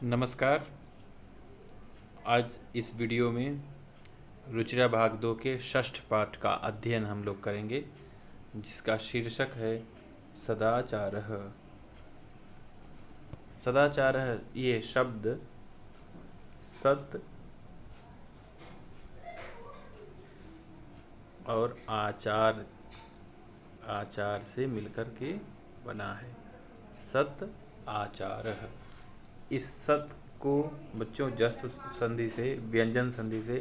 नमस्कार। आज इस वीडियो में रुचिरा भाग 2 के षष्ठ पाठ का अध्ययन हम लोग करेंगे, जिसका शीर्षक है सदाचारः। सदाचारः ये शब्द सत और आचार से मिलकर के बना है। सत आचारः। इस सत को बच्चों जस्त संधि से, व्यंजन संधि से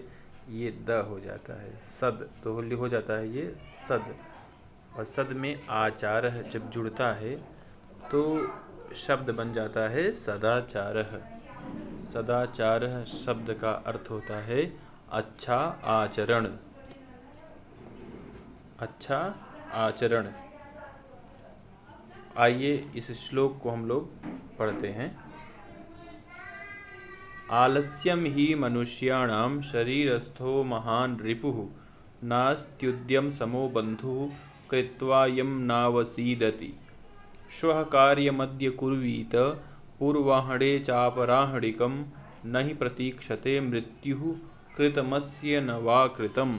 ये द हो जाता है, सद तो हो जाता है ये सद। और सद में आचार जब जुड़ता है तो शब्द बन जाता है सदाचारः। सदाचारः शब्द का अर्थ होता है अच्छा आचरण। अच्छा आचरण। आइए इस श्लोक को हम लोग पढ़ते हैं। आलस्यम ही मनुष्याणां शरीरस्थो महान् रिपुः नास्त्युद्यम समो बन्धुः कृत्वा यं नावसीदति। श्वः कार्यमद्य कुर्वीत पूर्वाह्णे चापराह्णिकं न हि प्रतीक्षते मृत्युः कृतमस्य न वा कृतम्।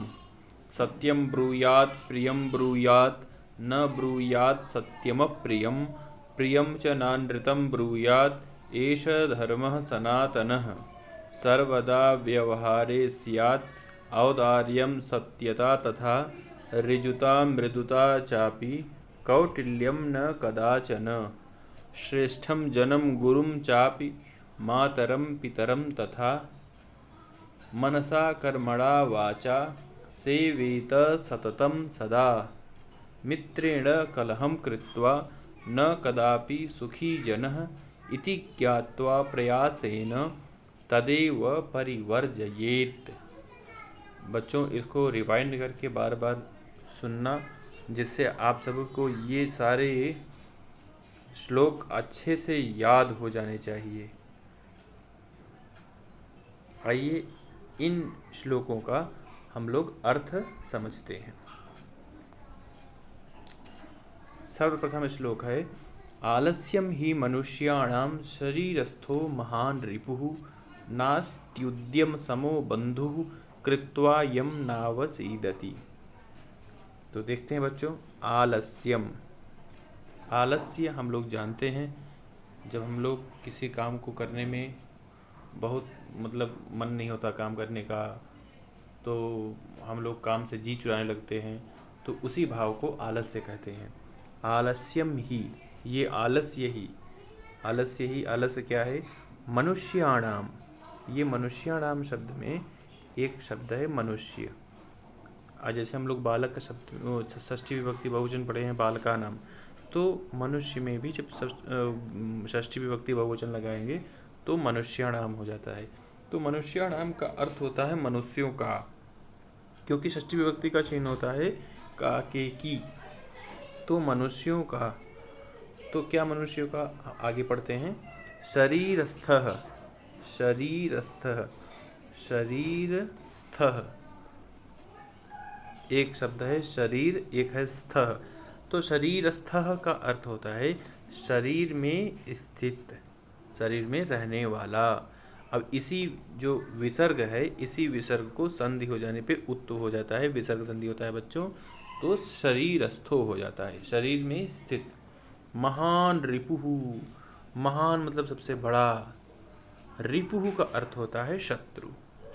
सत्यं ब्रूयात् प्रियं ब्रूयात् न ब्रूयात् सत्यमप्रियं प्रियं च नानृतं ब्रूयात् एष धर्मः सनातनः। सर्वदा व्यवहारे स्यात् औदार्यं सत्यता तथा ऋजुता मृदुता चापि कौटिल्यं न कदाचन। श्रेष्ठं जनं गुरुं चापि मातरं पितरं तथा मनसा कर्मणा वाचा सेवेत सततं सदा। मित्रेण कलहं कृत्वा न कदापि सुखी जनः इति ज्ञात्वा प्रयासेन तदेव परिवर्जयेत्। बच्चों इसको रिवाइंड करके बार बार सुनना, जिससे आप सबको ये सारे श्लोक अच्छे से याद हो जाने चाहिए। आइए इन श्लोकों का हम लोग अर्थ समझते हैं। सर्वप्रथम श्लोक है आलस्यम ही मनुष्याणां शरीरस्थो महान् रिपुः नास्त्युद्यम समो बन्धुः कृत्वा यं नावसीदति। तो देखते हैं बच्चों, आलस्यम। आलस्य हम लोग जानते हैं, जब हम लोग किसी काम को करने में बहुत मन नहीं होता काम करने का, तो हम लोग काम से जी चुराने लगते हैं, तो उसी भाव को आलस्य कहते हैं। आलस्यम ही, ये आलस्य ही। आलस्य क्या है? मनुष्याणाम। ये मनुष्याणाम शब्द में एक शब्द है मनुष्य। आज जैसे हम लोग बालक का शब्द षष्ठी विभक्ति बहुवचन पढ़े हैं, बालका नाम, तो मनुष्य में भी जब षष्ठी विभक्ति बहुवचन लगाएंगे तो मनुष्याणाम हो जाता है। तो मनुष्याणाम का अर्थ होता है मनुष्यों का, क्योंकि षष्ठी विभक्ति का चिन्ह होता है का, के, की। तो मनुष्यों का, तो क्या मनुष्यों का? आगे पढ़ते हैं। शरीरस्थः। शरीरस्थः। शरीरस्थः एक शब्द है शरीर, एक है स्थः। तो शरीरस्थः का अर्थ होता है शरीर में स्थित, शरीर में रहने वाला। अब इसी जो विसर्ग है, इसी विसर्ग को संधि हो जाने पे उत्तु हो जाता है, विसर्ग संधि होता है बच्चों, तो शरीरस्थो हो जाता है, शरीर में स्थित। महान रिपुः। महान मतलब सबसे बड़ा। रिपुः का अर्थ होता है शत्रु।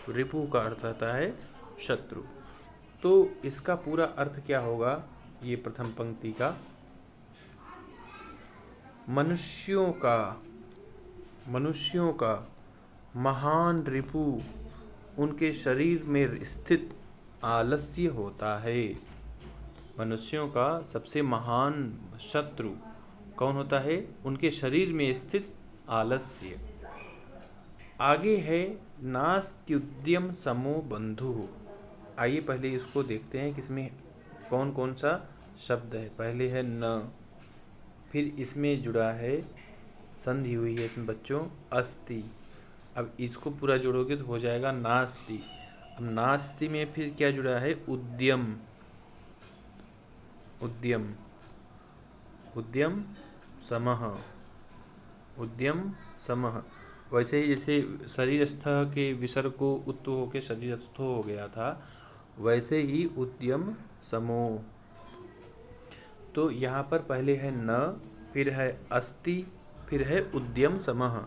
रिपुः का अर्थ होता है शत्रु। तो इसका पूरा अर्थ क्या होगा? ये प्रथम पंक्ति का, मनुष्यों का महान रिपु, उनके शरीर में स्थित आलस्य होता है। मनुष्यों का सबसे महान शत्रु कौन होता है? उनके शरीर में स्थित आलस्य। आगे है नास्त्युद्यम समो बन्धुः। आइए पहले इसको देखते हैं कि इसमें कौन कौन सा शब्द है। पहले है न, फिर इसमें जुड़ा है, संधि हुई है इसमें बच्चों, अस्ति। अब इसको पूरा जोड़ोगे तो हो जाएगा नास्ति। अब नास्ति में फिर क्या जुड़ा है? उद्यम। उद्यम। उद्यम समः। उद्यम समः। वैसे ही जैसे शरीरस्थ के विसर्ग को उत्तु होके शरीरस्थो हो गया था, वैसे ही उद्यम समो। तो यहाँ पर पहले है न, फिर है अस्ति, फिर है उद्यम समः।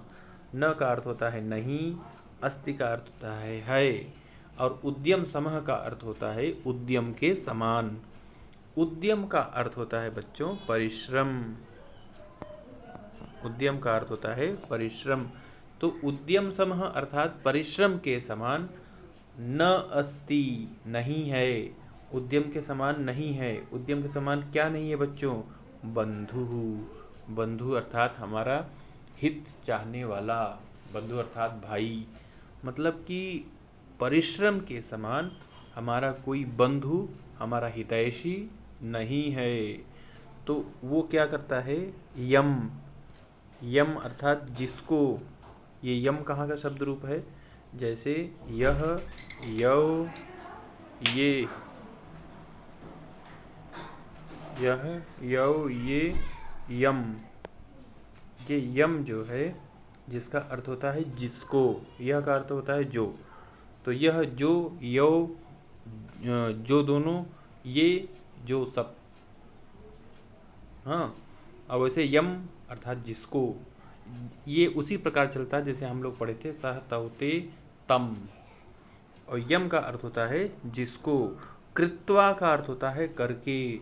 न का अर्थ होता है नहीं, अस्ति का अर्थ होता है, और उद्यम समः का अर्थ होता है उद्यम के समान। उद्यम का अर्थ होता है बच्चों परिश्रम। उद्यम का अर्थ होता है परिश्रम। तो उद्यम समः अर्थात परिश्रम के समान। न अस्ति नहीं है, उद्यम के समान नहीं है। उद्यम के समान क्या नहीं है बच्चों? बंधु। बंधु अर्थात हमारा हित चाहने वाला, बंधु अर्थात भाई। मतलब कि परिश्रम के समान हमारा कोई बंधु, हमारा हितैषी नहीं है। तो वो क्या करता है? यम। यम अर्थात जिसको। ये यम कहाँ का शब्द रूप है? जैसे यह, यौ, ये, यह, यौ, ये, यम। ये यम जो है, जिसका अर्थ होता है जिसको, यह का अर्थ होता है जो। तो यह, जो, यौ, जो दोनों, ये जो सब। हाँ, और वैसे यम अर्थात जिसको, ये उसी प्रकार चलता है जैसे हम लोग पढ़े थे सह तौते तम। और यम का अर्थ होता है जिसको। कृत्वा का अर्थ होता है करके।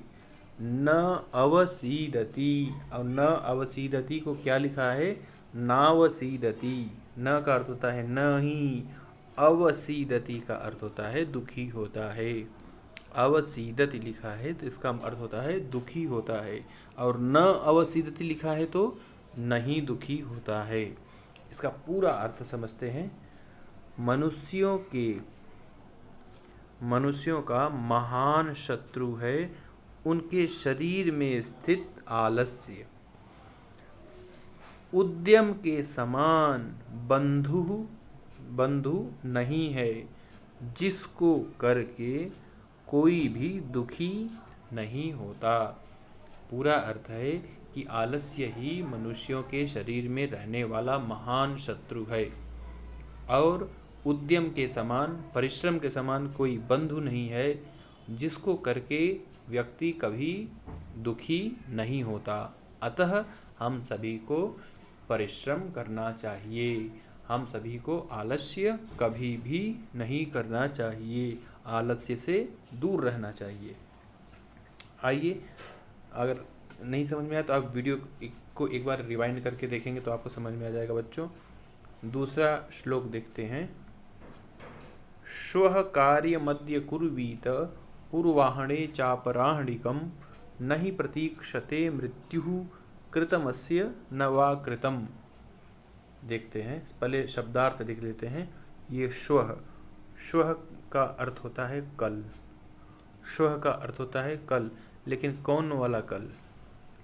न अवसीदति, और न अवसीदति को क्या लिखा है? नावसीदति। न का अर्थ होता है नहीं, अवसीदति का अर्थ होता है दुखी होता है। अवसीदति लिखा है तो इसका अर्थ होता है दुखी होता है, और न अवसीदति लिखा है तो नहीं दुखी होता है। इसका पूरा अर्थ समझते हैं। मनुष्यों का महान शत्रु है उनके शरीर में स्थित आलस्य। उद्यम के समान बंधु नहीं है, जिसको करके कोई भी दुखी नहीं होता। पूरा अर्थ है कि आलस्य ही मनुष्यों के शरीर में रहने वाला महान शत्रु है, और उद्यम के समान, परिश्रम के समान कोई बंधु नहीं है, जिसको करके व्यक्ति कभी दुखी नहीं होता। अतः हम सभी को परिश्रम करना चाहिए। हम सभी को आलस्य कभी भी नहीं करना चाहिए, आलस्य से दूर रहना चाहिए। आइए, अगर नहीं समझ में आया तो आप वीडियो को एक बार रिवाइंड करके देखेंगे तो आपको समझ में आ जाएगा बच्चों। दूसरा श्लोक देखते हैं। श्वः कार्यमद्य कुर्वीत पूर्वाह्णे चापराह्णिकं नहि प्रतीक्षते मृत्युः कृतमस्य न वा कृतम्। देखते हैं, पहले शब्दार्थ देख लेते हैं। ये श्वः, श्वः का अर्थ होता है कल। श्वः का अर्थ होता है कल, लेकिन कौन वाला कल?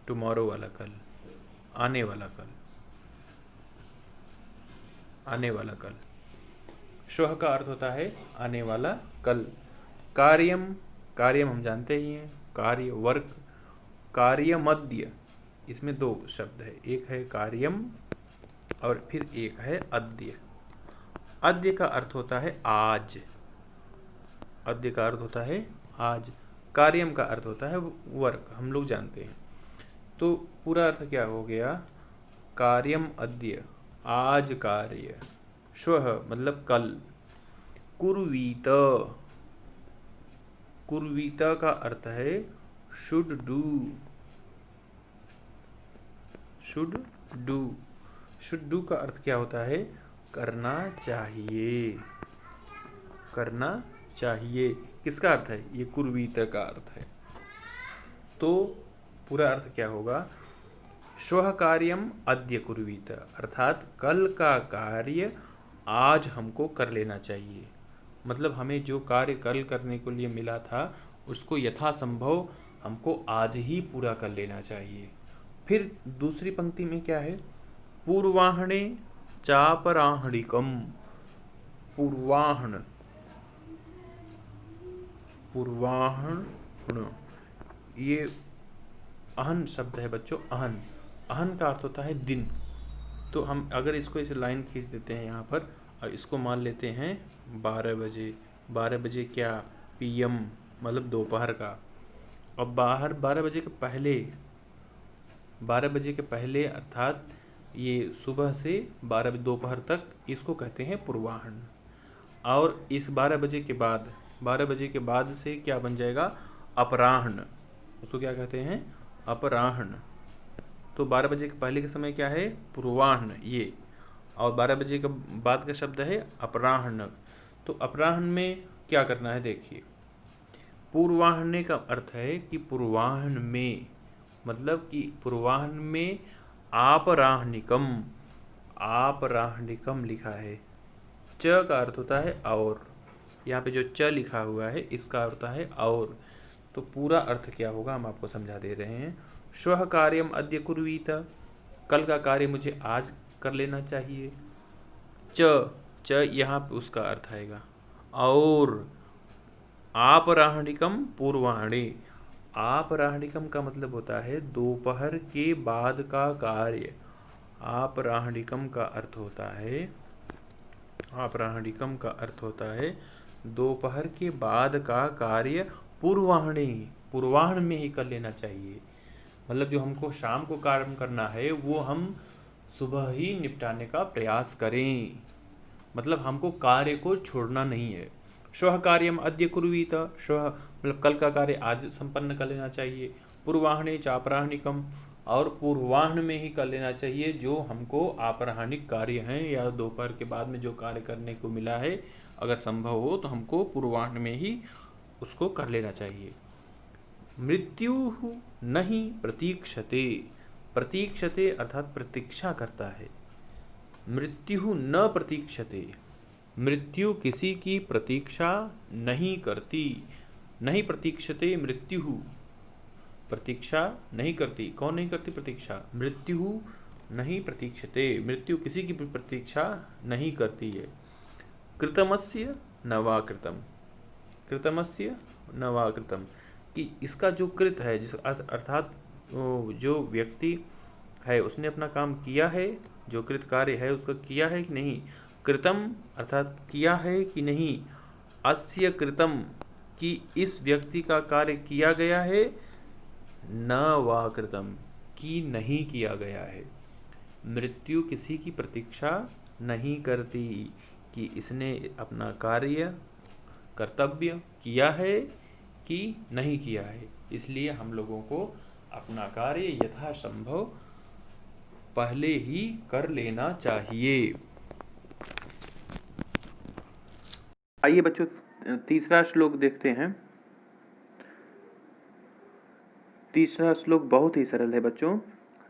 टुमारो वाला कल, आने वाला कल, आने वाला कल। श्वः का अर्थ होता है आने वाला कल। कार्यम, कार्यम हम जानते ही हैं, कार्य, वर्क। कार्यमद्य, इसमें दो शब्द है, एक है कार्यम और फिर एक है अद्य। अद्य का अर्थ होता है आज। अद्य का अर्थ होता है आज। कार्यम का अर्थ होता है वर्क, हम लोग जानते हैं। तो पूरा अर्थ क्या हो गया? कार्यम अद्य, आज कार्य। श्वः मतलब कल। कुर्वीत, कुर्वीत का अर्थ है should do. Should do, should do का अर्थ क्या होता है? करना चाहिए, करना चाहिए। किसका अर्थ है? ये कुर्वीत का अर्थ है। तो पूरा अर्थ क्या होगा? श्वः कार्यम अद्य कुर्वीत, अर्थात कल का कार्य आज हमको कर लेना चाहिए। मतलब हमें जो कार्य कल करने के लिए मिला था उसको यथासंभव हमको आज ही पूरा कर लेना चाहिए। फिर दूसरी पंक्ति में क्या है? पूर्वाह्णे चापराह्णिकम। पूर्वाह्न, पूर्वाह्न, ये अहन शब्द है बच्चों। अहन, अहन का अर्थ होता है दिन। तो हम अगर इसको इस लाइन खींच देते हैं यहाँ पर और इसको मान लेते हैं 12 बजे। 12 बजे क्या, PM मतलब दोपहर का। अब बाहर 12 बजे के पहले, 12 बजे के पहले अर्थात ये सुबह से 12 बजे दोपहर तक, इसको कहते हैं पूर्वाह्न। और इस 12 बजे के बाद, 12 बजे के बाद से क्या बन जाएगा, अपराह्न। उसको क्या कहते हैं, अपराह्न। तो 12 बजे के पहले का समय क्या है, पूर्वाह्न ये, और 12 बजे के बाद का शब्द है अपराह्न। तो अपराह्न में क्या करना है, देखिए पूर्वाह्न का अर्थ है कि पूर्वाह्न में, मतलब कि पूर्वाह्न में आपराह्निकम, आपराह्निकम लिखा है। च का अर्थ होता है और, यहाँ पे जो च लिखा हुआ है इसका अर्थ है और। तो पूरा अर्थ क्या होगा हम आपको समझा दे रहे हैं। श्वः कार्यम अद्य कुर्वीत, कल का कार्य मुझे आज कर लेना चाहिए। च यहाँ पे उसका अर्थ आएगा और। आपराह्निकम पूर्वाह्णे, आपराह्निकम का मतलब होता है दोपहर के बाद का कार्य। आपराह्निकम का अर्थ होता है, आपराह्निकम का अर्थ होता है दोपहर के बाद का कार्य पूर्वाह्णे, पूर्वाह्न में ही कर लेना चाहिए। मतलब जो हमको शाम को कार्य करना है वो हम सुबह ही निपटाने का प्रयास करें। मतलब हमको कार्य को छोड़ना नहीं है। श्वः कार्यम अद्य कुर्वीत, श्वः मतलब कल का कार्य आज संपन्न कर लेना चाहिए। पूर्वाह्ने चापराह्निकम, और पूर्वाह्न में ही कर लेना चाहिए जो हमको आपराह्निक कार्य हैं या दोपहर के बाद में जो कार्य करने को मिला है, अगर संभव हो तो हमको पूर्वाह्न में ही उसको कर लेना चाहिए। मृत्यु नहीं प्रतीक्षते, प्रतीक्षते अर्थात प्रतीक्षा करता है। मृत्यु न प्रतीक्षते, मृत्यु किसी की प्रतीक्षा नहीं करती। नहीं प्रतीक्षते मृत्यु, प्रतीक्षा नहीं करती। कौन नहीं करती प्रतीक्षा, मृत्यु नहीं प्रतीक्षते, मृत्यु किसी की प्रतीक्षा नहीं करती है। कृतमस्य न वा कृतम, कृतमस्य न वा कृतम, कि इसका जो कृत है, जिस अर्थात जो व्यक्ति है उसने अपना काम किया है, जो कृत कार्य है उसका किया है कि नहीं। कृतम अर्थात किया है कि नहीं। अस्य कृतम, कि इस व्यक्ति का कार्य किया गया है। न वा कृतम, कि नहीं किया गया है। मृत्यु किसी की प्रतीक्षा नहीं करती कि इसने अपना कार्य कर्तव्य किया है कि नहीं किया है। इसलिए हम लोगों को अपना कार्य यथासंभव पहले ही कर लेना चाहिए। आइए बच्चों तीसरा श्लोक देखते हैं। तीसरा श्लोक बहुत ही सरल है बच्चों।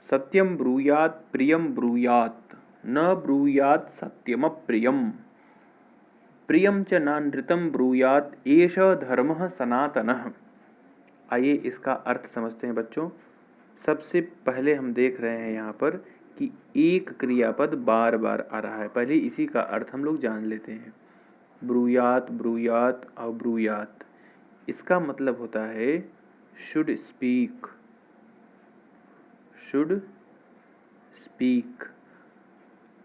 सत्यम ब्रूयात प्रियम ब्रूयात, न ब्रूयात सत्यम प्रियम, प्रियम च नानृतम ब्रूयात एष धर्मः सनातनः। आइए इसका अर्थ समझते हैं बच्चों। सबसे पहले हम देख रहे हैं यहाँ पर कि एक क्रियापद बार बार आ रहा है। पहले इसी का अर्थ हम लोग जान लेते हैं। ब्रूयात, ब्रूयात और ब्रूयात, इसका मतलब होता है शुड स्पीक, शुड स्पीक।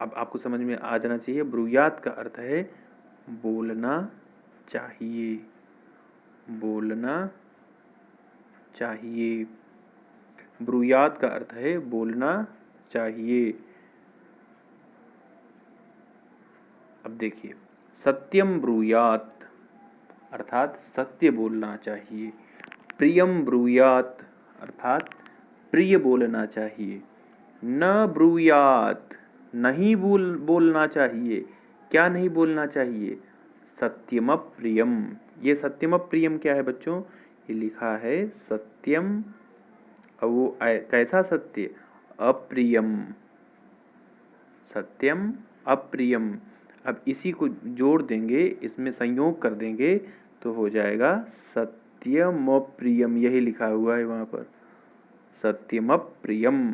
अब आपको समझ में आ जाना चाहिए। ब्रूयात का अर्थ है बोलना चाहिए, बोलना चाहिए। ब्रूयात का अर्थ है बोलना चाहिए। अब देखिए, सत्यम ब्रूयात अर्थात सत्य बोलना चाहिए। प्रियम ब्रूयात अर्थात प्रिय बोलना चाहिए। न ब्रूयात नहीं बोलना चाहिए। क्या नहीं बोलना चाहिए, सत्यम प्रियम। ये सत्यम प्रियम क्या है बच्चों, ये लिखा है सत्यम, और वो कैसा सत्य, अप्रियम, सत्यम अप्रियम। अब इसी को जोड़ देंगे, इसमें संयोग कर देंगे तो हो जाएगा सत्यम प्रियम। यही लिखा हुआ है वहाँ पर, सत्यम प्रियम।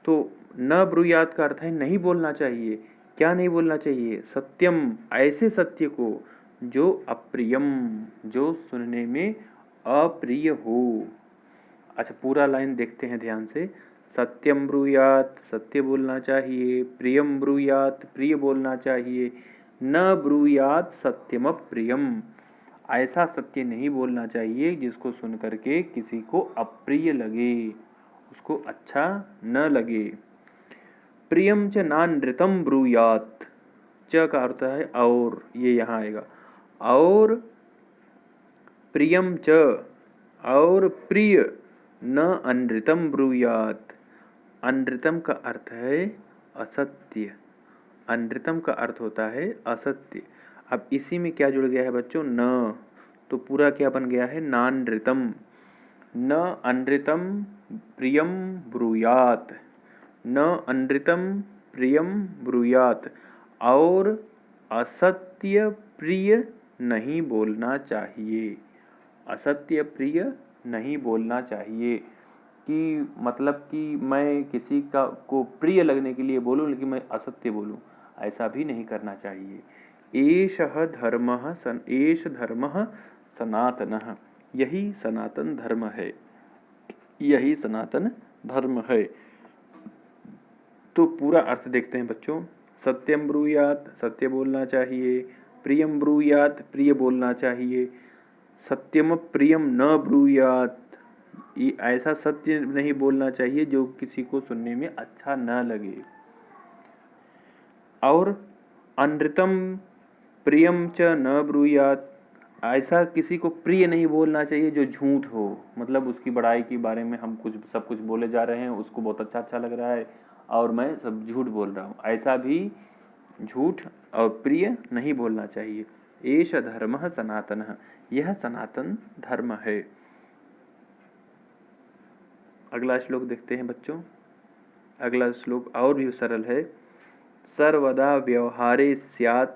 तो न ब्रूयात का अर्थ है नहीं बोलना चाहिए। क्या नहीं बोलना चाहिए, सत्यम, ऐसे सत्य को जो अप्रियम, जो सुनने में अप्रिय हो। अच्छा पूरा लाइन देखते हैं ध्यान से। सत्यम ब्रूयात, सत्य बोलना चाहिए। प्रियम ब्रूयात, प्रिय बोलना चाहिए। न ब्रूयात सत्यम प्रियम, ऐसा सत्य नहीं बोलना चाहिए जिसको सुन करके किसी को अप्रिय लगे, उसको अच्छा न लगे। प्रियम च नानृतम ब्रूयात, च का अर्थ है और, ये यहाँ आएगा। और प्रियम च, और प्रिय, न अनृतम ब्रूयात, अनृतम का अर्थ है असत्य, अनृतम का अर्थ होता है असत्य। अब इसी में क्या जुड़ गया है बच्चों, न, तो पूरा क्या बन गया है, नानृतम। न अनृतम प्रियम ब्रूयात, न अनृतम प्रियम ब्रूयात, और असत्य प्रिय नहीं बोलना चाहिए, असत्य प्रिय नहीं बोलना चाहिए। कि मतलब कि मैं किसी का को प्रिय लगने के लिए बोलूं लेकिन मैं असत्य बोलूं, ऐसा भी नहीं करना चाहिए। एषः धर्मः एष धर्मः सनातनः, यही सनातन धर्म है, यही सनातन धर्म है। तो पूरा अर्थ देखते हैं बच्चों। सत्यम ब्रूयात, सत्य बोलना चाहिए। प्रियम ब्रूयात, प्रिय बोलना चाहिए। सत्यम प्रियम न ब्रूयात, ये ऐसा सत्य नहीं बोलना चाहिए जो किसी को सुनने में अच्छा न लगे। और अनृतम प्रियम च न ब्रूयात, ऐसा किसी को प्रिय नहीं बोलना चाहिए जो झूठ हो, मतलब उसकी बड़ाई के बारे में हम कुछ सब कुछ बोले जा रहे हैं, उसको बहुत अच्छा अच्छा लग रहा है और मैं सब झूठ बोल रहा हूँ, ऐसा भी झूठ और प्रिय नहीं बोलना चाहिए। एष धर्मः सनातनः, यह सनातन धर्म है। अगला श्लोक देखते हैं बच्चों। अगला श्लोक और भी सरल है। सर्वदा व्यवहारे स्यात्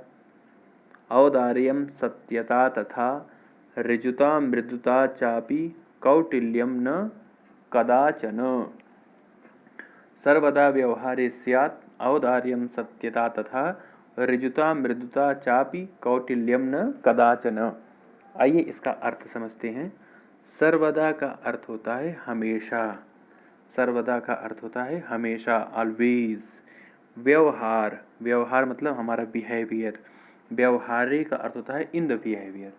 औदार्यं सत्यता तथा ऋजुता मृदुता चापि कौटिल्यं न कदाचन। सर्वदा व्यवहारे स्यात् औदार्यं सत्यता तथा ऋजुता मृदुता चापि कौटिल्यं न कदाचन। आइए इसका अर्थ समझते हैं। सर्वदा का अर्थ होता है हमेशा, सर्वदा का अर्थ होता है हमेशा, ऑलवेज। व्यवहार, व्यवहार मतलब हमारा बिहेवियर। व्यवहारे का अर्थ होता है इन द बिहेवियर,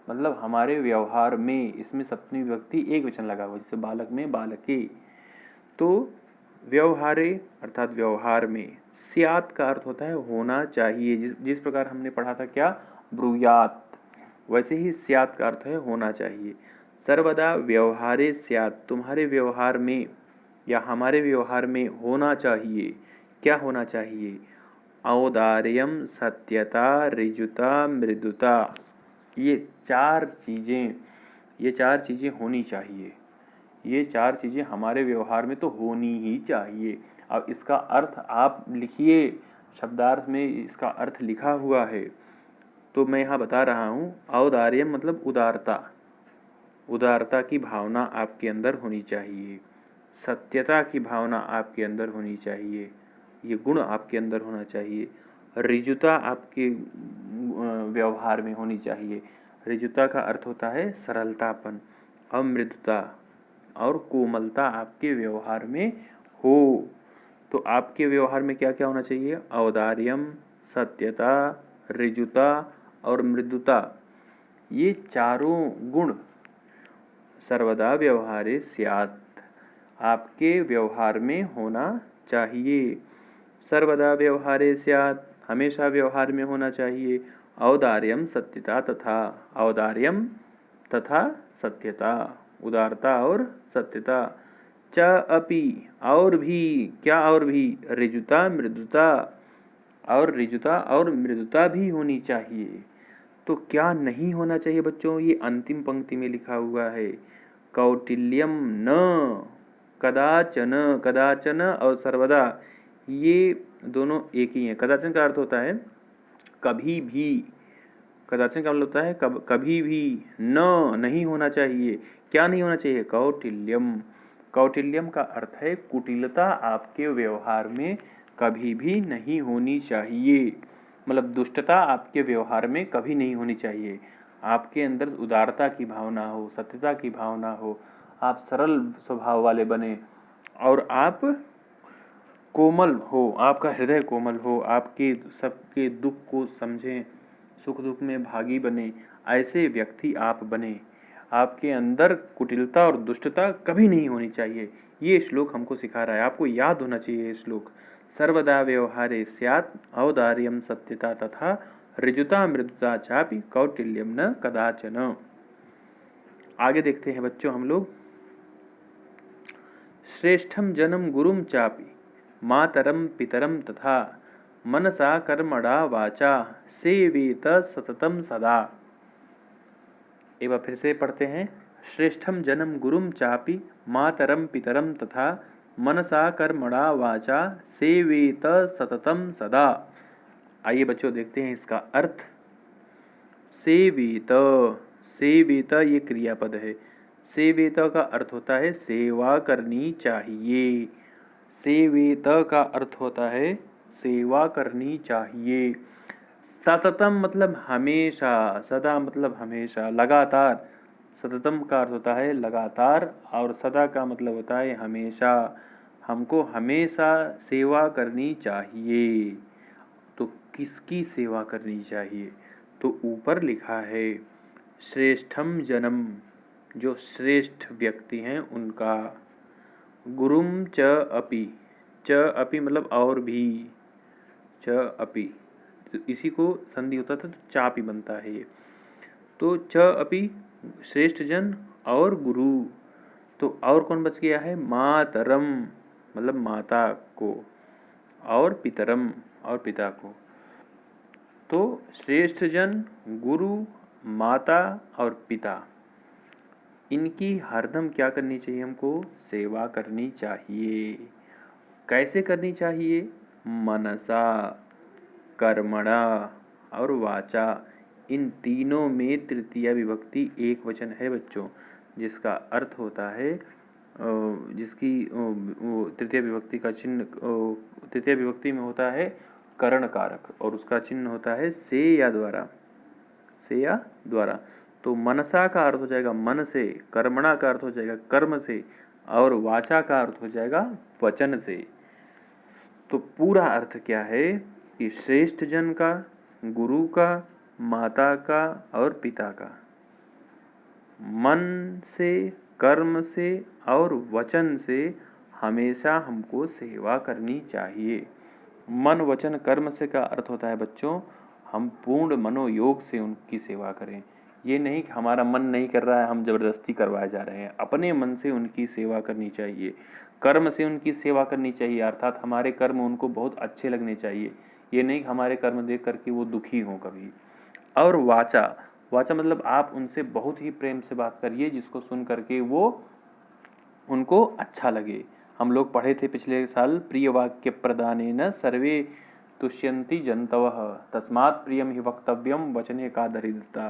मतलब हमारे व्यवहार में, इसमें सप्तमी विभक्ति एक वचन लगा हुआ, जैसे बालक में बालके। तो व्यवहारे अर्थात व्यवहार में, स्यात् का अर्थ होता है होना चाहिए। जिस प्रकार हमने पढ़ा था क्या, ब्रूयात, वैसे ही स्यात् का अर्थ है होना चाहिए। सर्वदा व्यवहारे स्यात्, तुम्हारे व्यवहार में या हमारे व्यवहार में होना चाहिए। क्या होना चाहिए, औदार्यम सत्यता ऋजुता मृदुता, ये चार चीज़ें होनी चाहिए। ये चार चीज़ें हमारे व्यवहार में तो होनी ही चाहिए। अब इसका अर्थ आप लिखिए, शब्दार्थ में इसका अर्थ लिखा हुआ है, तो मैं यहाँ बता रहा हूँ। औदार्यम मतलब उदारता, उदारता की भावना आपके अंदर होनी चाहिए। सत्यता की भावना आपके अंदर होनी चाहिए, ये गुण आपके अंदर होना चाहिए। ऋजुता आपके व्यवहार में होनी चाहिए। ऋजुता का अर्थ होता है सरलतापन। अमृदुता और कोमलता आपके व्यवहार में हो। तो आपके व्यवहार में क्या क्या होना चाहिए, औदार्यम, सत्यता, ऋजुता और मृदुता, ये चारों गुण सर्वदा व्यवहारे स्यात्, आपके व्यवहार में होना चाहिए। सर्वदा व्यवहारे स्यात्, हमेशा व्यवहार में होना चाहिए। औदार्यम सत्यता तथा, औदार्यम तथा सत्यता, उदारता और सत्यता। च अपि, और भी, क्या और भी, ऋजुता मृदुता, और ऋजुता और मृदुता भी होनी चाहिए। तो क्या नहीं होना चाहिए बच्चों, ये अंतिम पंक्ति में लिखा हुआ है। कौटिल्यम न कदाचन, कदाचन और सर्वदा ये दोनों एक ही हैं। कदाचन का अर्थ होता है कभी भी, कदाचन का मतलब होता है कभी भी। न नहीं होना चाहिए, क्या नहीं होना चाहिए, कौटिल्यम। कौटिल्यम का अर्थ है कुटिलता आपके व्यवहार में कभी भी नहीं होनी चाहिए, मतलब दुष्टता आपके व्यवहार में कभी नहीं होनी चाहिए। आपके अंदर उदारता की भावना हो, सत्यता की भावना हो, आप सरल स्वभाव वाले बने, और आप कोमल हो, आपका हृदय कोमल हो, आपके सबके दुख को समझें, सुख दुख में भागी बने, ऐसे व्यक्ति आप बने। आपके अंदर कुटिलता और दुष्टता कभी नहीं होनी चाहिए। ये श्लोक हमको सिखा रहा है, आपको याद होना चाहिए ये श्लोक। सर्वदा व्यवहारे स्यात् औदार्यम सत्यता तथा ऋजुता मृदुता चापि कौटिल्यम न कदाचन। आगे देखते हैं बच्चों हम लोग। श्रेष्ठम जनम गुरुम चापि मातरम पितरम तथा मनसा कर्मणा वाचा सेवेत सततम सदा। एक बार फिर से पढ़ते हैं। श्रेष्ठम जनम गुरुम चापि मातरम पितरम तथा मनसा कर्मणा वाचा सेवेत सततम सदा। आइए बच्चों देखते हैं इसका अर्थ। सेवेत, सेवेत ये क्रियापद है। सेवेत का अर्थ होता है सेवा करनी चाहिए। सेवेत का अर्थ होता है सेवा करनी चाहिए। सततम मतलब हमेशा, सदा मतलब हमेशा, लगातार। सततम का अर्थ होता है लगातार और सदा का मतलब होता है हमेशा। हमको हमेशा सेवा करनी चाहिए। तो किसकी सेवा करनी चाहिए? तो ऊपर लिखा है श्रेष्ठम जन्म, जो श्रेष्ठ व्यक्ति हैं उनका। गुरुम च अपि, च अपि मतलब और भी, च अपि, तो इसी को संधि होता था तो चापि बनता है ये। तो च अपि श्रेष्ठ जन और गुरु, तो और कौन बच गया है? मातरम मतलब माता को, और पितरम और पिता को। तो श्रेष्ठ जन, गुरु, माता और पिता, इनकी हरदम क्या करनी चाहिए? हमको सेवा करनी चाहिए। कैसे करनी चाहिए? मनसा, कर्मणा और वाचा, इन तीनों में तृतीया विभक्ति एक वचन है बच्चों, जिसका अर्थ होता है जिसकी तृतीय विभक्ति का चिन्ह तृतीय विभक्ति में होता है करण कारक और उसका चिन्ह होता है से या द्वारा, से या द्वारा। तो मनसा का अर्थ हो जाएगा मन से, कर्मणा का अर्थ हो जाएगा कर्म से और वाचा का अर्थ हो जाएगा वचन से। तो पूरा अर्थ क्या है कि श्रेष्ठ जन का, गुरु का, माता का और पिता का मन से, कर्म से और वचन से हमेशा हमको सेवा करनी चाहिए। मन वचन कर्म से का अर्थ होता है बच्चों हम पूर्ण मनोयोग से उनकी सेवा करें। ये नहीं कि हमारा मन नहीं कर रहा है हम जबरदस्ती करवाए जा रहे हैं, अपने मन से उनकी सेवा करनी चाहिए। कर्म से उनकी सेवा करनी चाहिए, अर्थात हमारे कर्म उनको बहुत अच्छे लगने चाहिए। ये नहीं कि हमारे कर्म देख करके वो दुखी हों कभी। और वाचा, वाचा मतलब आप उनसे बहुत ही प्रेम से बात करिए जिसको सुन करके वो उनको अच्छा लगे। हम लोग पढ़े थे पिछले साल, प्रिय वाक्य प्रदानेन सर्वे तुष्यन्ति जन्तवः तस्मात् प्रियम ही वक्तव्यम वचने का दरिद्रता।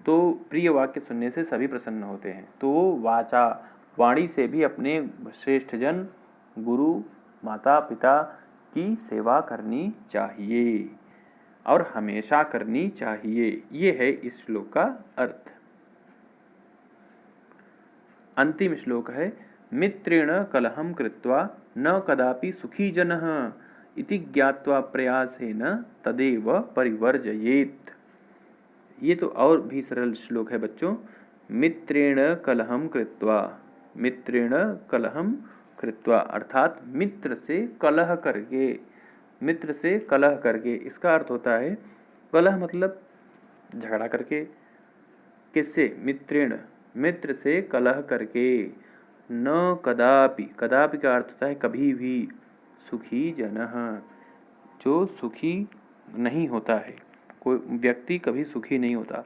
तो प्रिय वाक्य सुनने से सभी प्रसन्न होते हैं। तो वाचा, वाणी से भी अपने श्रेष्ठ जन, गुरु, माता पिता की सेवा करनी चाहिए और हमेशा करनी चाहिए। ये है इस श्लोक का अर्थ। अंतिम श्लोक है मित्रेण कलहम कृत्वा न कदापि सुखी जनः इति ज्ञात्वा प्रयासेन तदेव परिवर्जयेत्। ये तो और भी सरल श्लोक है बच्चों। मित्रेण कलहम कृत्वा, मित्रेण कलहम कृत्वा अर्थात मित्र से कलह करके, मित्र से कलह करके, इसका अर्थ होता है कलह मतलब झगड़ा करके। किससे? मित्रेण, मित्र से कलह करके। न कदापि, कदापि का अर्थ होता है कभी भी। सुखी जनः, जो सुखी नहीं होता है, कोई व्यक्ति कभी सुखी नहीं होता।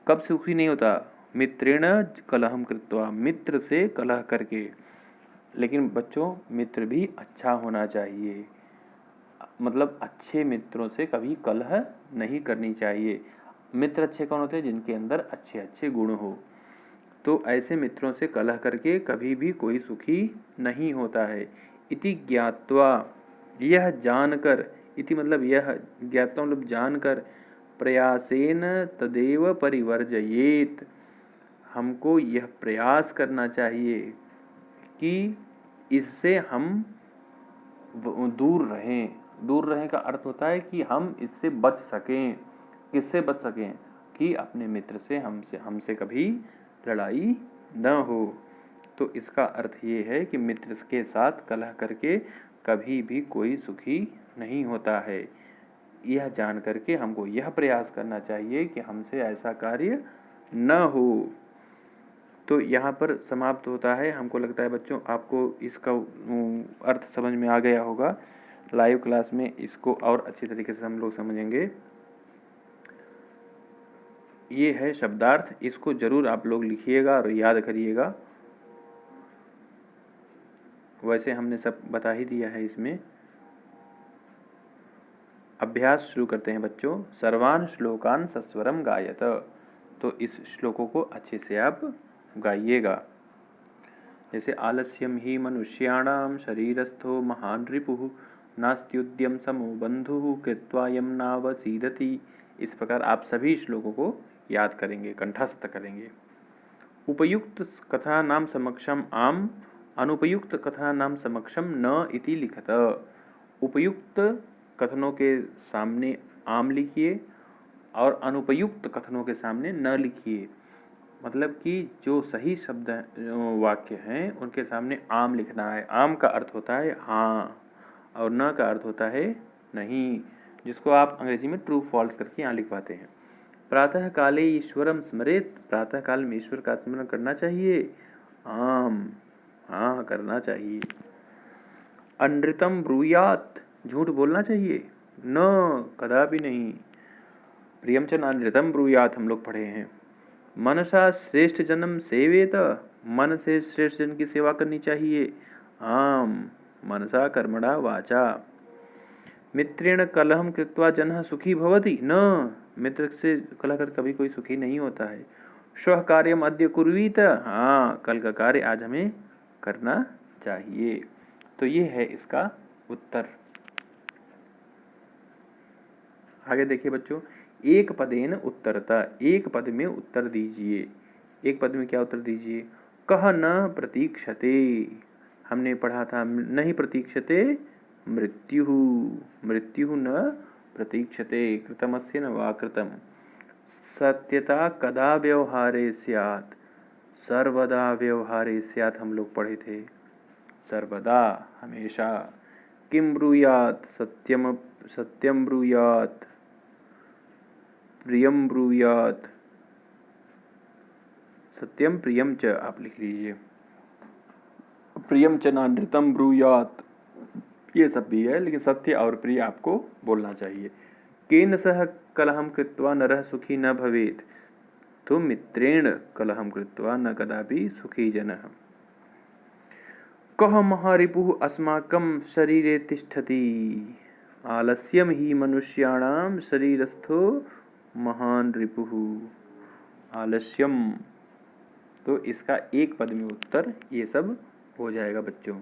कब सुखी नहीं होता? मित्रेण कलहम कृत्वा, मित्र से कलह करके। लेकिन बच्चों मित्र भी अच्छा होना चाहिए, मतलब अच्छे मित्रों से कभी कलह नहीं करनी चाहिए। मित्र अच्छे कौन होते हैं? जिनके अंदर अच्छे अच्छे गुण हो। तो ऐसे मित्रों से कलह करके कभी भी कोई सुखी नहीं होता है। इति ज्ञात्वा, यह जानकर, इति मतलब यह, ज्ञात्वा मतलब जानकर, प्रयासेन तदेव परिवर्जयेत, हमको यह प्रयास करना चाहिए कि इससे हम दूर रहें। दूर रहें का अर्थ होता है कि हम इससे बच सकें। किससे बच सकें? कि अपने मित्र से, हमसे कभी लड़ाई न हो। तो इसका अर्थ ये है कि मित्र के साथ कलह करके कभी भी कोई सुखी नहीं होता है। यह जान करके हमको यह प्रयास करना चाहिए कि हमसे ऐसा कार्य न हो। तो यहाँ पर समाप्त होता है। हमको लगता है बच्चों आपको इसका अर्थ समझ में आ गया होगा। लाइव क्लास में इसको और अच्छी तरीके से हम लोग समझेंगे। ये है शब्दार्थ, इसको जरूर आप लोग लिखिएगा और याद करिएगा। वैसे हमने सब बता ही दिया है इसमें। अभ्यास शुरू करते हैं बच्चों। सर्वान श्लोकान सस्वरम गायत। तो इस श्लोकों को अच्छे से आप गाइएगा। जैसे आलस्यम ही मनुष्याणाम शरीरस्थो महान रिपुः नास्त्युद्यम समो बंधुः कृत्वा यम नावसीदति। इस प्रकार आप सभी श्लोकों को याद करेंगे, कंठस्थ करेंगे। उपयुक्त कथा नाम समक्षम आम अनुपयुक्त कथा नाम समक्षम न इति लिखत। उपयुक्त कथनों के सामने आम लिखिए और अनुपयुक्त कथनों के सामने न लिखिए। मतलब कि जो सही शब्द वाक्य हैं उनके सामने आम लिखना है। आम का अर्थ होता है हाँ और न का अर्थ होता है नहीं, जिसको आप अंग्रेजी में ट्रू फॉल्स करके यहाँ लिखवाते हैं। प्रातः काले ईश्वरम स्मरेत। प्रातः काल में ईश्वर का स्मरण करना चाहिए। आम, हाँ करना चाहिए। अनृतम ब्रूयात। झूठ बोलना चाहिए। न, कदापि नहीं। प्रियम च नानृतम ब्रूयात हम लोग पढ़े हैं। मनसा श्रेष्ठ जन्म सेवेत। मन से श्रेष्ठ जन की सेवा करनी चाहिए। आम, मनसा कर्मणा वाचा। मित्रेण कलहम कृत्वा जनः सुखी भवति। न, मित्र से कलह कर कभी कोई सुखी नहीं होता है। श्वः कार्यम अद्य कुर्वीत। हाँ, कल का कार्य आज हमें करना चाहिए। तो ये है इसका उत्तर। आगे देखिए बच्चों, एक पदेन उत्तरता। एक पद में उत्तर दीजिए। एक पद में क्या उत्तर दीजिए? कह न प्रतीक्षते। हमने पढ़ा था नहीं प्रतीक्षते मृत्यु। मृत्यु न प्रतीक्षते। कृतमस्य न वा कृतम। सत्यता कदा व्यवहारे स्यात्। सर्वदा व्यवहारे स्यात् हम लोग पढ़े थे। सर्वदा, हमेशा। किम ब्रूयात्। सत्यम सत्यम ब्रूयात्। प्रियम ब्रूयात्। सत्यम प्रियम च आप लिख लीजिए। प्रियम च नानृतम ब्रूयात्, ये सब भी है, लेकिन सत्य और प्रिय आपको बोलना चाहिए। केन सह कलहम कृत्वा नरः सुखी न भवेत्। तो मित्रेण कलहम कृत्वा न कदापि सुखी जनः। कः महारिपुः अस्माकं शरीरे तिष्ठति। आलस्यम ही मनुष्याणाम शरीरस्थो महान रिपुः। आलस्यम, तो इसका एक पद में उत्तर ये सब हो जाएगा बच्चों।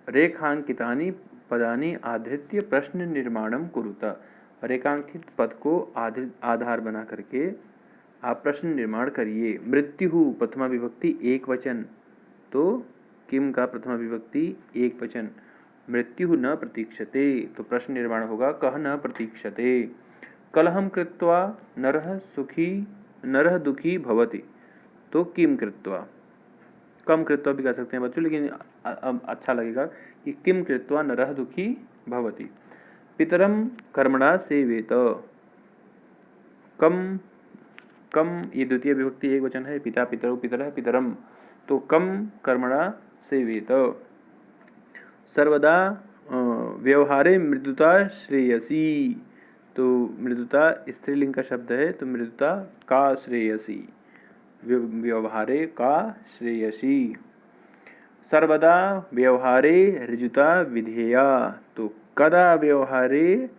रेखांकितानि पदानि आधृत्य प्रश्न निर्माणम कुरुत। रेखांकित पद को आधार बना करके आप प्रश्न निर्माण करिए। मृत्यु प्रथमा विभक्ति एक वचन, तो किम का प्रथमा विभक्ति एक वचन। मृत्यु न प्रतीक्षते, तो प्रश्न निर्माण होगा कह न प्रतीक्षते। कलहम कृत्वा नरः दुखी भवति, तो किम कृत्वा। कम कृत्वा भी कह सकते हैं बच्चों, लेकिन अच्छा लगेगा कि किम कृत्वा नरः दुखी भवति। पितरम कर्मणा सेवेत। कम ये द्वितीय विभक्ति एक वचन है। पिता पितरौ पितरः पितरम, तो कम कर्मणा सेवेत। सर्वदा व्यवहारे मृदुता श्रेयसी, तो मृदुता स्त्रीलिंग का शब्द है, तो मृदुता का श्रेयसी। व्यवहारे का श्रेयसी। सर्वदा व्यवहारे ऋजुता विधेया, तो कदा व्यवहारे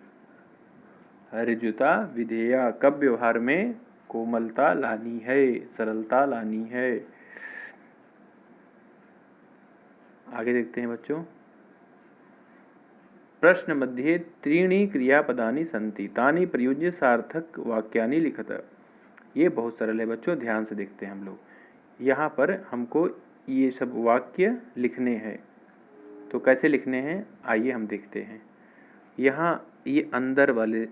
ऋजुता विधेया, कब व्यवहार में कोमलता लानी है, सरलता लानी है। आगे देखते हैं बच्चों। प्रश्न मध्ये त्रीणि क्रियापदानि सन्ति तानि प्रयुज्य सार्थक वाक्यानि लिखत। ये बहुत सरल है बच्चों, ध्यान से देखते हैं हम लोग। यहाँ पर हमको ये सब वाक्य लिखने हैं। तो कैसे लिखने हैं आइए हम देखते हैं। यहाँ ये अंदर वाले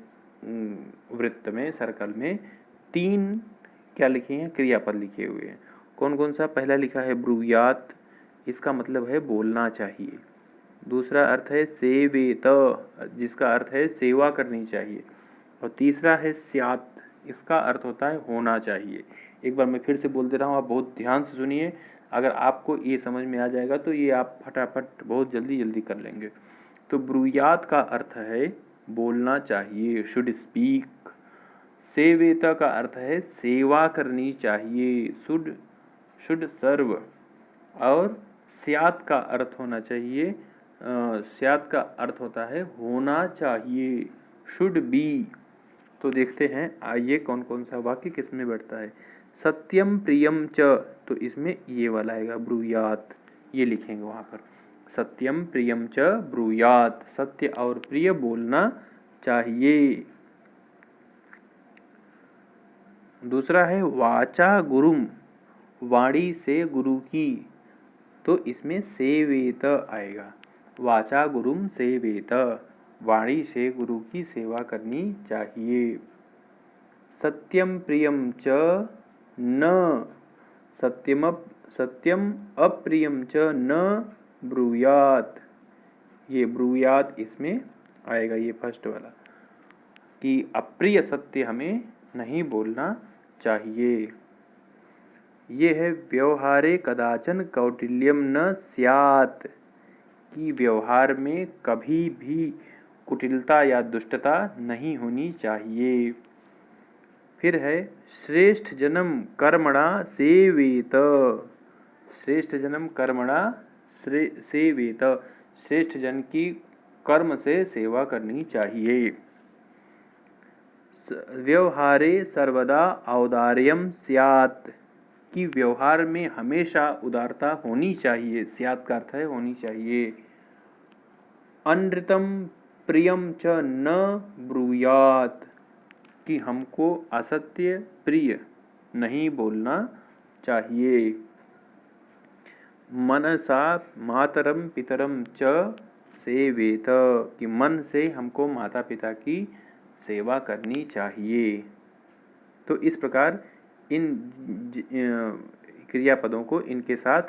वृत्त में, सर्कल में 3 क्या लिखे हैं, क्रियापद लिखे हुए हैं। कौन कौन सा? पहला लिखा है ब्रूयात, इसका मतलब है बोलना चाहिए। दूसरा अर्थ है सेवेत, जिसका अर्थ है सेवा करनी चाहिए। और तीसरा है स्यात, इसका अर्थ होता है होना चाहिए। एक बार मैं फिर से बोल दे रहा हूँ, आप बहुत ध्यान से सुनिए। अगर आपको ये समझ में आ जाएगा तो ये आप फटाफट बहुत जल्दी जल्दी कर लेंगे। तो ब्रूयात का अर्थ है बोलना चाहिए, शुड स्पीक। सेवेता का अर्थ है सेवा करनी चाहिए, शुड सर्व। और स्यात का अर्थ होना चाहिए, स्यात का अर्थ होता है होना चाहिए, शुड बी। तो देखते हैं आइए कौन कौन सा वाक्य किस में बैठता है। सत्यम प्रियम च, तो इसमें ये वाला आएगा ब्रूयात, ये लिखेंगे वहाँ पर। सत्यम प्रियम च ब्रूयात, सत्य और प्रिय बोलना चाहिए। दूसरा है वाचा गुरुम, वाणी से गुरु की, तो इसमें सेवेत आएगा। वाचा गुरुम सेवेत, वाणी से गुरु की सेवा करनी चाहिए। सत्यम प्रियम च न, सत्यम अप्रियम च न ब्रूयात, ये ब्रूयात इसमें आएगा, ये फर्स्ट वाला, कि अप्रिय सत्य हमें नहीं बोलना चाहिए। ये है व्यवहारे कदाचन कौटिल्यम न स्यात्, कि व्यवहार में कभी भी कुटिलता या दुष्टता नहीं होनी चाहिए। फिर है श्रेष्ठ जन्म कर्मणा सेवेत, श्रेष्ठ जन्म कर्मणा सेवेत, श्रेष्ठ जन की कर्म से सेवा करनी चाहिए। व्यवहारे सर्वदा औदार्यम स्यात्, कि व्यवहार में हमेशा उदारता होनी चाहिए, स्यात् का अर्थ है होनी चाहिए। अनृतम प्रियम च न ब्रूयात्, कि हमको असत्य प्रिय नहीं बोलना चाहिए। मनसा मातरम पितरम च सेवेत, कि मन से हमको माता पिता की सेवा करनी चाहिए। तो इस प्रकार इन क्रियापदों को इनके साथ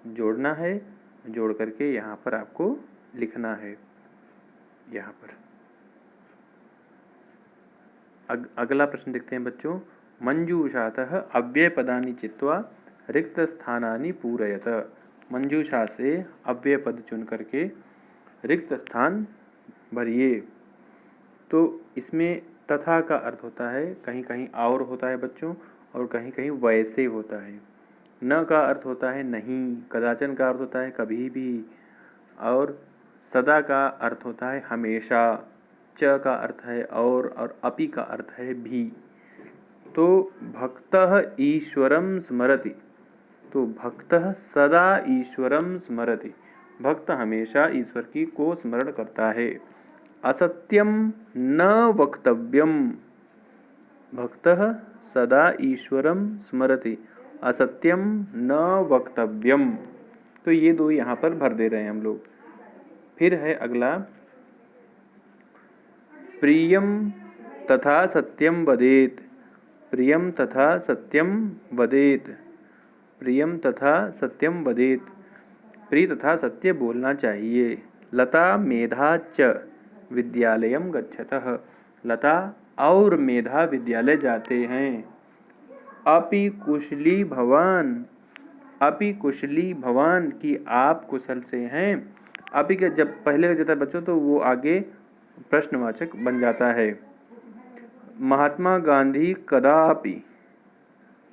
जोड़ना है, जोड़ करके यहाँ पर आपको लिखना है। यहाँ पर अगला प्रश्न देखते हैं बच्चों। मंजूषातः अव्ययपदानि चित्वा रिक्त स्थानानि पूरयत, मंजूषा से अव्यय पद चुन करके रिक्त स्थान भरिए। तो इसमें तथा का अर्थ होता है कहीं कहीं और होता है बच्चों, और कहीं कहीं वैसे होता है। न का अर्थ होता है नहीं, कदाचन का अर्थ होता है कभी भी, और सदा का अर्थ होता है हमेशा, च का अर्थ है और अपि का अर्थ है भी। तो भक्तः ईश्वरं स्मरति, तो भक्तः सदा ईश्वरं स्मरति, भक्त हमेशा ईश्वर की को स्मरण करता है। असत्यम न वक्तव्यम, भक्तः सदा ईश्वरं स्मरति, असत्यम न वक्तव्यम। तो ये दो यहाँ पर भर दे रहे हैं हम लोग। फिर है अगला, प्रियम तथा सत्यम वदेत, प्रियम तथा सत्यम वदेत, प्रियम तथा सत्यम वदेत, प्रिय तथा सत्य बोलना चाहिए। लता मेधा च विद्यालयम गच्छतः, लता और मेधा विद्यालय जाते हैं। अपि कुशली भवान, अपि कुशली भवान, कि आप कुशल से हैं। अपि के जब पहले लग जाता है बच्चों तो वो आगे प्रश्नवाचक बन जाता है। महात्मा गांधी कदापि,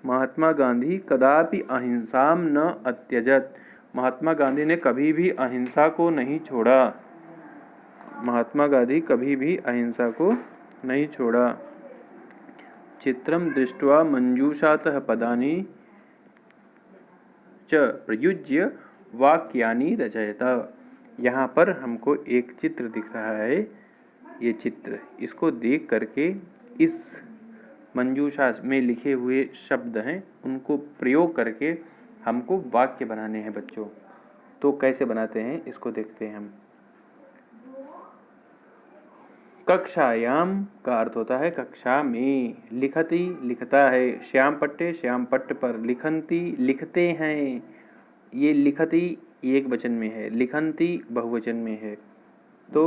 महात्मा गांधी कदापि अहिंसाम न अत्यजत, महात्मा गांधी ने कभी भी अहिंसा को नहीं छोड़ा, महात्मा गांधी कभी भी अहिंसा को नहीं छोड़ा। चित्रम दृष्ट्वा मंजूषातः पदानि च प्रयुज्य वाक्यानि रचयत, यहाँ पर हमको एक चित्र दिख रहा है। ये चित्र, इसको देख करके इस मंजूषा में लिखे हुए शब्द हैं उनको प्रयोग करके हमको वाक्य बनाने हैं बच्चों। तो कैसे बनाते हैं इसको देखते हैं हम। कक्षायाम का अर्थ होता है कक्षा में, लिखति लिखता है, श्याम पट्टे श्याम पट्ट पर, लिखंती लिखते हैं, ये लिखति एक वचन में है, लिखंती बहुवचन में है। तो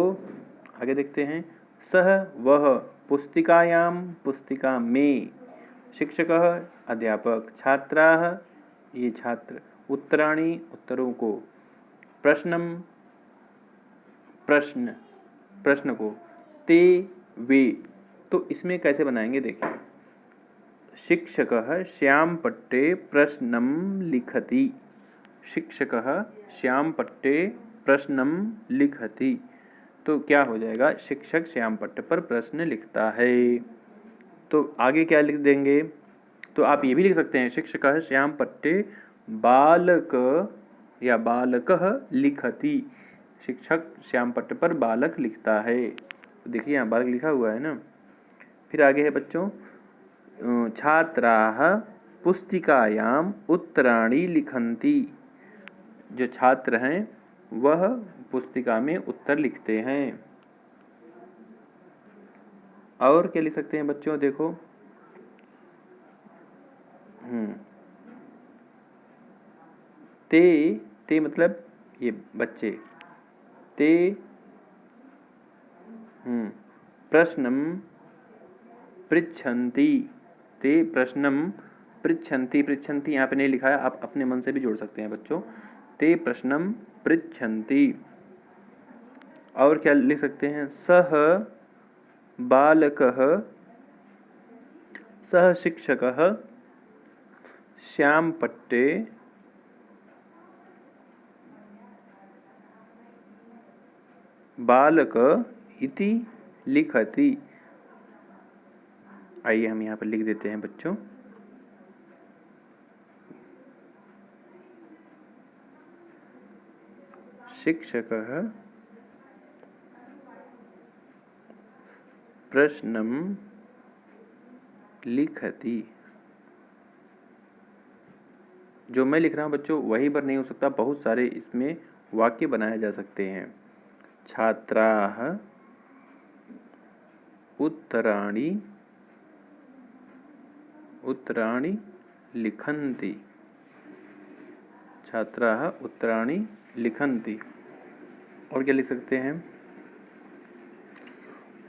आगे देखते हैं, सह वह पुस्तिकायाम पुस्तिका में, शिक्षकः अध्यापक, छात्राः ये छात्र, उत्तराणि उत्तरों को, प्रश्नम प्रश्न प्रश्न को, ते वे। तो इसमें कैसे बनाएंगे देखिए, शिक्षकः श्याम पट्टे प्रश्नम लिखति, शिक्षकः श्याम पट्टे प्रश्नम लिखति। तो क्या हो जाएगा, शिक्षक श्याम पट्ट पर प्रश्न लिखता है। तो आगे क्या लिख देंगे, तो आप ये भी लिख सकते हैं, शिक्षकः श्याम पट्टे बालक या बालकः लिखति, शिक्षक श्याम पट्ट पर बालक लिखता है। तो देखिए यहाँ बालक लिखा हुआ है ना। फिर आगे है बच्चों, छात्राः पुस्तिकायाम उत्तराणि लिखन्ति, जो छात्र हैं वह पुस्तिका में उत्तर लिखते हैं। और क्या लिख सकते हैं बच्चों, देखो ते मतलब ये बच्चे, ते प्रश्नम पृच्छन्ति, ते प्रश्नम पृच्छन्ति, पृच्छन्ति यहाँ पे नहीं लिखा है, आप अपने मन से भी जोड़ सकते हैं बच्चों, ते प्रश्नम पृच्छन्ति। और क्या लिख सकते हैं, सह बालकः सह शिक्षकः श्याम पट्टे बालक इति लिखति। आइए हम यहाँ पर लिख देते हैं बच्चों, शिक्षकः प्रश्नम लिखति। जो मैं लिख रहा हूँ बच्चों वही पर नहीं हो सकता, बहुत सारे इसमें वाक्य बनाए जा सकते हैं। छात्राः उत्तराणि लिखन्ति, छात्राः उत्तराणि लिखन्ति। और क्या लिख सकते हैं,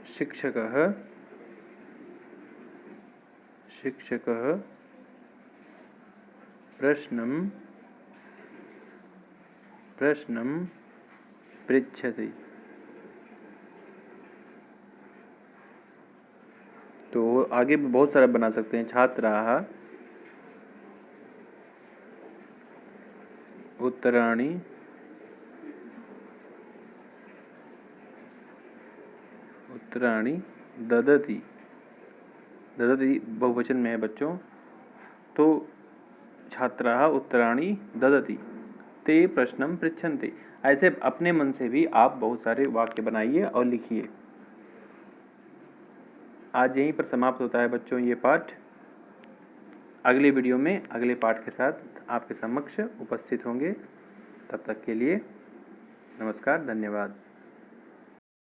शिक्षकः प्रश्नम पृच्छति। तो आगे भी बहुत सारा बना सकते हैं, छात्राः उत्तराणि ददति, ददति बहुवचन में है बच्चों। तो छात्राः उत्तराणि ददति, ते प्रश्नम पृच्छन्ति। ऐसे अपने मन से भी आप बहुत सारे वाक्य बनाइए और लिखिए। आज यहीं पर समाप्त होता है बच्चों ये पाठ। अगले वीडियो में अगले पाठ के साथ आपके समक्ष उपस्थित होंगे। तब तक के लिए नमस्कार, धन्यवाद।